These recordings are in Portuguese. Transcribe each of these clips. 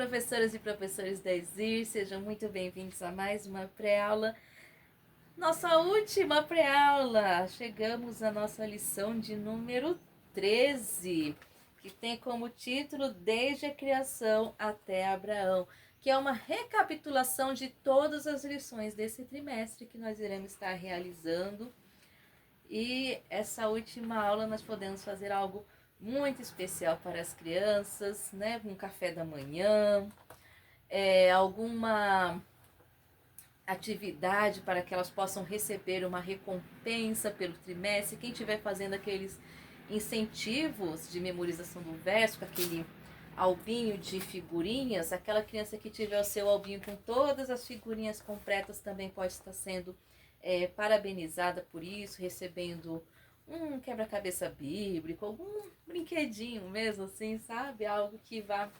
professoras e professores da ESIR, sejam muito bem-vindos a mais uma pré-aula. Nossa última pré-aula! Chegamos à nossa lição de número 13, que tem como título Desde a Criação até Abraão, que é uma recapitulação de todas as lições desse trimestre que nós iremos estar realizando. E essa última aula nós podemos fazer algo muito especial para as crianças, né? Um café da manhã, alguma atividade para que elas possam receber uma recompensa pelo trimestre. Quem estiver fazendo aqueles incentivos de memorização do verso, com aquele albinho de figurinhas, aquela criança que tiver o seu albinho com todas as figurinhas completas também pode estar sendo parabenizada por isso, recebendo um quebra-cabeça bíblico, algum brinquedinho mesmo assim, sabe? Algo que vá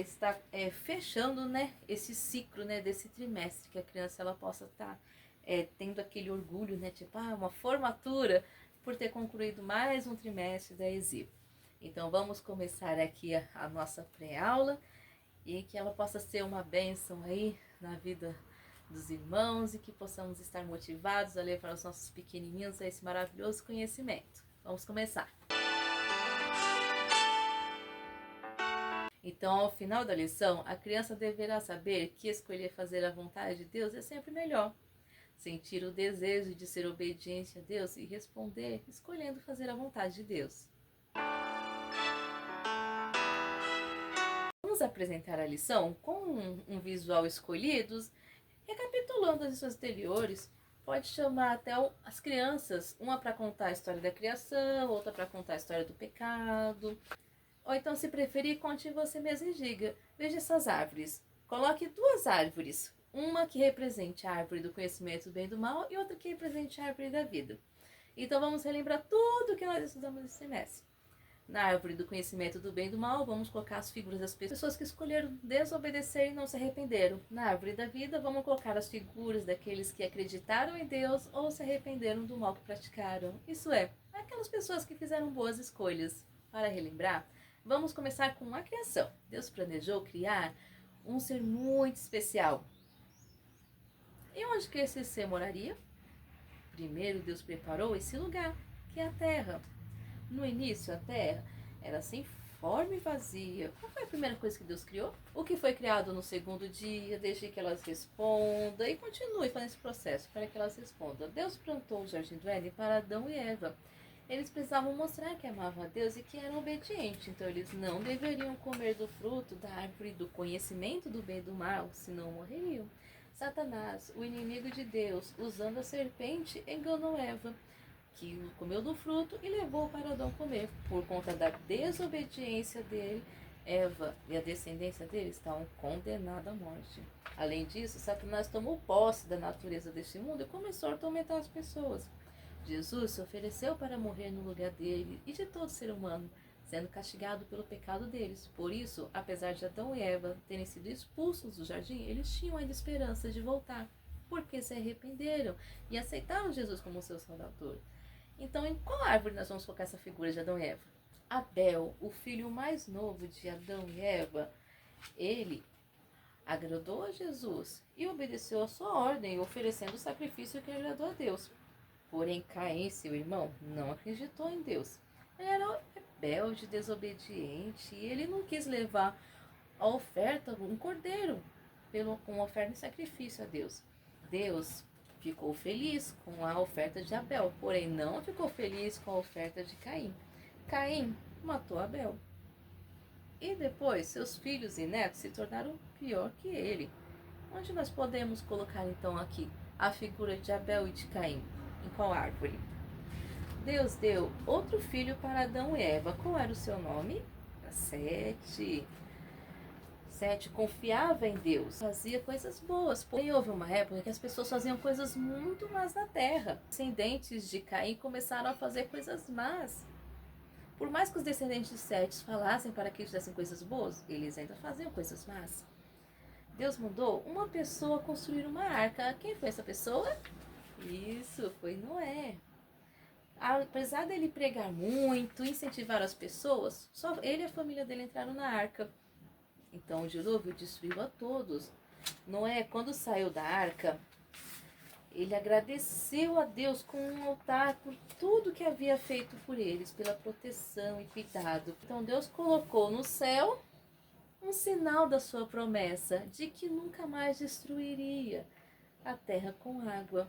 estar fechando, né, esse ciclo, né, desse trimestre, que a criança ela possa estar tendo aquele orgulho, né, tipo, uma formatura por ter concluído mais um trimestre da ESIR. Então vamos começar aqui a nossa pré-aula e que ela possa ser uma bênção aí na vida dos irmãos e que possamos estar motivados a levar os nossos pequenininhos a esse maravilhoso conhecimento. Vamos começar. Então, ao final da lição, a criança deverá saber que escolher fazer a vontade de Deus é sempre melhor. Sentir o desejo de ser obediente a Deus e responder escolhendo fazer a vontade de Deus. Vamos apresentar a lição com um visual escolhido, recapitulando as lições anteriores. Pode chamar até as crianças, uma para contar a história da criação, outra para contar a história do pecado. Ou então, se preferir, conte você mesmo e diga: veja essas árvores. Coloque duas árvores, uma que represente a árvore do conhecimento do bem e do mal e outra que represente a árvore da vida. Então vamos relembrar tudo que nós estudamos nesse semestre. Na árvore do conhecimento do bem e do mal, vamos colocar as figuras das pessoas que escolheram desobedecer e não se arrependeram. Na árvore da vida, vamos colocar as figuras daqueles que acreditaram em Deus ou se arrependeram do mal que praticaram. Isso é, aquelas pessoas que fizeram boas escolhas. Para relembrar, vamos começar com a criação. Deus planejou criar um ser muito especial. E onde que esse ser moraria? Primeiro Deus preparou esse lugar, que é a terra. No início, a terra era sem forma e vazia. Qual foi a primeira coisa que Deus criou? O que foi criado no segundo dia? Deixe que elas respondam e continue fazendo esse processo para que elas respondam. Deus plantou o jardim do Éden para Adão e Eva. Eles precisavam mostrar que amavam a Deus e que eram obedientes. Então eles não deveriam comer do fruto da árvore do conhecimento do bem e do mal, senão morreriam. Satanás, o inimigo de Deus, usando a serpente, enganou Eva, que comeu do fruto e levou para Adão comer. Por conta da desobediência dele, Eva e a descendência dele estavam condenadas à morte. Além disso, Satanás tomou posse da natureza deste mundo e começou a atormentar as pessoas. Jesus se ofereceu para morrer no lugar dele e de todo ser humano, sendo castigado pelo pecado deles. Por isso, apesar de Adão e Eva terem sido expulsos do jardim, eles tinham ainda esperança de voltar, porque se arrependeram e aceitaram Jesus como seu salvador. Então, em qual árvore nós vamos colocar essa figura de Adão e Eva? Abel, o filho mais novo de Adão e Eva, ele agradou a Jesus e obedeceu a sua ordem, oferecendo o sacrifício que agradou a Deus. Porém, Caim, seu irmão, não acreditou em Deus. Ele era rebelde, desobediente, e ele não quis levar a oferta, um cordeiro, com oferta de sacrifício a Deus. Deus ficou feliz com a oferta de Abel, porém não ficou feliz com a oferta de Caim. Caim matou Abel. E depois, seus filhos e netos se tornaram pior que ele. Onde nós podemos colocar então aqui a figura de Abel e de Caim? Em qual árvore? Deus deu outro filho para Adão e Eva. Qual era o seu nome? Sete. Sete confiava em Deus, fazia coisas boas. Porém, houve uma época que as pessoas faziam coisas muito más na terra. Os descendentes de Caim começaram a fazer coisas más. Por mais que os descendentes de Sete falassem para que eles fizessem coisas boas, eles ainda faziam coisas más. Deus mandou uma pessoa construir uma arca. Quem foi essa pessoa? Isso, foi Noé. Apesar dele pregar muito, incentivar as pessoas, só ele e a família dele entraram na arca. Então o dilúvio destruiu a todos. Noé, quando saiu da arca, ele agradeceu a Deus com um altar por tudo que havia feito por eles, pela proteção e cuidado. Então Deus colocou no céu um sinal da sua promessa de que nunca mais destruiria a terra com água.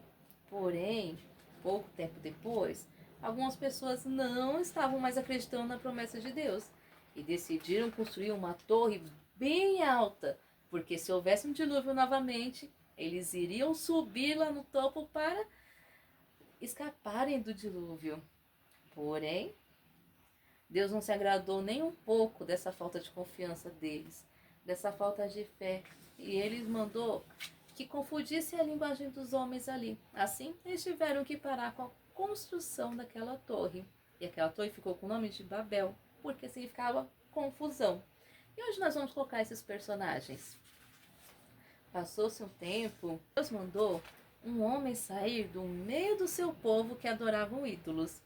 Porém, pouco tempo depois, algumas pessoas não estavam mais acreditando na promessa de Deus e decidiram construir uma torre bem alta, porque se houvesse um dilúvio novamente, eles iriam subir lá no topo para escaparem do dilúvio. Porém, Deus não se agradou nem um pouco dessa falta de confiança deles, dessa falta de fé, e ele mandou que confundisse a linguagem dos homens ali. Assim, eles tiveram que parar com a construção daquela torre. E aquela torre ficou com o nome de Babel, porque significava confusão. E hoje nós vamos colocar esses personagens. Passou-se um tempo, Deus mandou um homem sair do meio do seu povo que adoravam ídolos.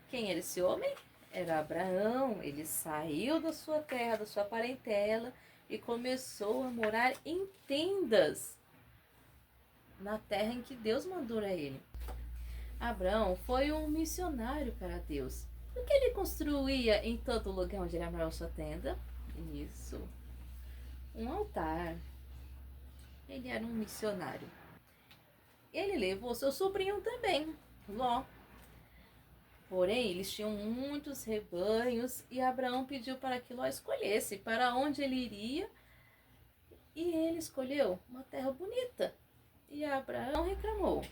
Quem era esse homem? Era Abraão. Ele saiu da sua terra, da sua parentela e começou a morar em tendas na terra em que Deus mandou a ele. Abraão foi um missionário para Deus. O que ele construía em todo lugar onde ele armava sua tenda? Isso, um altar. Ele era um missionário. Ele levou seu sobrinho também, Ló. Porém, eles tinham muitos rebanhos e Abraão pediu para que Ló escolhesse para onde ele iria. E ele escolheu uma terra bonita. E Abraão reclamou.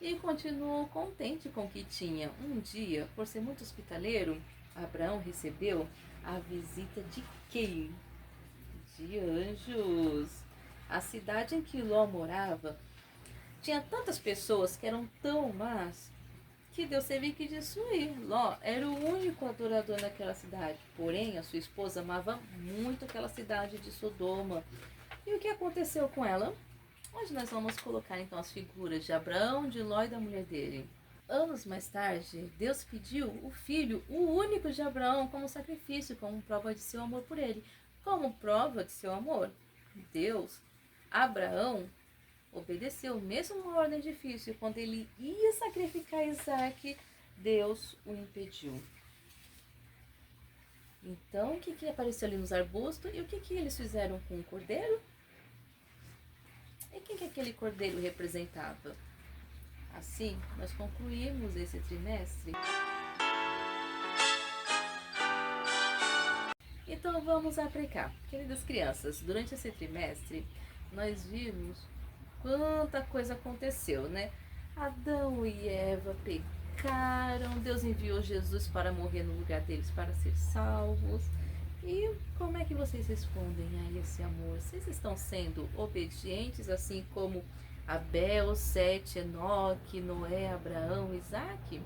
E continuou contente com o que tinha. Um dia, por ser muito hospitaleiro, Abraão recebeu a visita de quem? De anjos. A cidade em que Ló morava tinha tantas pessoas que eram tão más que Deus teve que destruir. Ló era o único adorador naquela cidade. Porém, a sua esposa amava muito aquela cidade de Sodoma. E o que aconteceu com ela? Hoje nós vamos colocar então as figuras de Abraão, de Ló e da mulher dele. Anos mais tarde, Deus pediu o filho, o único de Abraão, como sacrifício, como prova de seu amor por ele. Como prova de seu amor, Deus, Abraão, obedeceu mesmo uma ordem difícil. Quando ele ia sacrificar Isaac, Deus o impediu. Então, o que apareceu ali nos arbustos? E o que eles fizeram com o cordeiro? E quem que aquele cordeiro representava? Assim, nós concluímos esse trimestre. Então vamos aplicar. Queridas crianças, durante esse trimestre, nós vimos quanta coisa aconteceu, né? Adão e Eva pecaram, Deus enviou Jesus para morrer no lugar deles para ser salvos. E como é que vocês respondem a esse amor? Vocês estão sendo obedientes, assim como Abel, Sete, Enoque, Noé, Abraão, Isaac?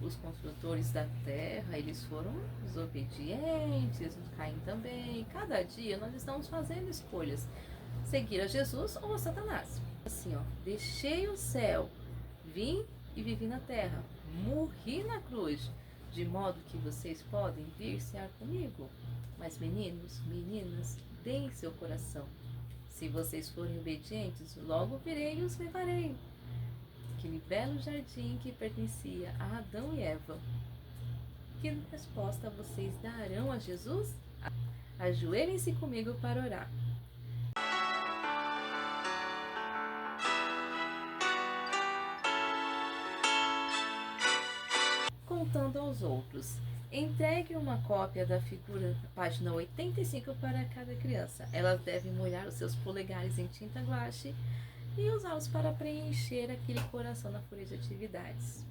Os construtores da terra, eles foram desobedientes, Caim também. Cada dia nós estamos fazendo escolhas. Seguir a Jesus ou a Satanás. Assim, ó, deixei o céu, vim e vivi na terra, morri na cruz, de modo que vocês podem vir cear comigo. Mas meninos, meninas, deem seu coração. Se vocês forem obedientes, logo virei e os levarei. Aquele belo jardim que pertencia a Adão e Eva. Que resposta vocês darão a Jesus? Ajoelhem-se comigo para orar. Contando aos outros. Entregue uma cópia da figura, página 85, para cada criança. Elas devem molhar os seus polegares em tinta guache e usá-los para preencher aquele coração na folha de atividades.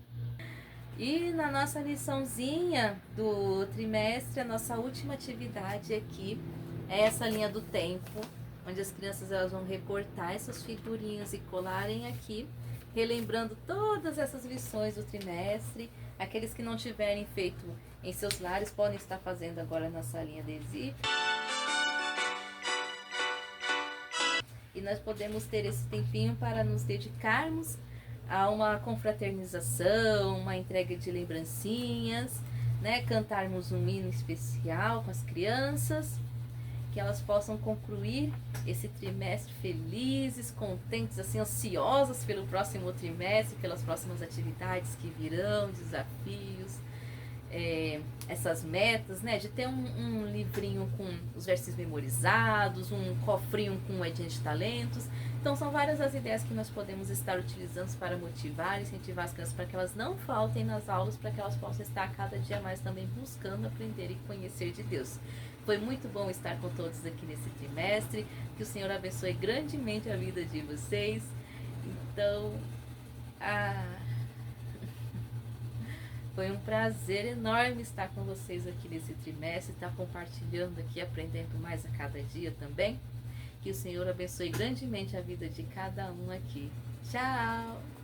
E na nossa liçãozinha do trimestre, a nossa última atividade aqui é essa linha do tempo, onde as crianças elas vão recortar essas figurinhas e colarem aqui, relembrando todas essas lições do trimestre. Aqueles que não tiverem feito em seus lares podem estar fazendo agora na salinha adesiva. E nós podemos ter esse tempinho para nos dedicarmos a uma confraternização, uma entrega de lembrancinhas, né? Cantarmos um hino especial com as crianças. que elas possam concluir esse trimestre felizes, contentes, assim, ansiosas pelo próximo trimestre, pelas próximas atividades que virão, desafios, essas metas, né? De ter um livrinho com os versos memorizados, um cofrinho com o Ediante de Talentos. Então são várias as ideias que nós podemos estar utilizando para motivar, incentivar as crianças para que elas não faltem nas aulas, para que elas possam estar cada dia mais também buscando aprender e conhecer de Deus. Foi muito bom estar com todos aqui nesse trimestre. Que o Senhor abençoe grandemente a vida de vocês. Então, foi um prazer enorme estar com vocês aqui nesse trimestre, estar compartilhando aqui, aprendendo mais a cada dia também. Que o Senhor abençoe grandemente a vida de cada um aqui. Tchau!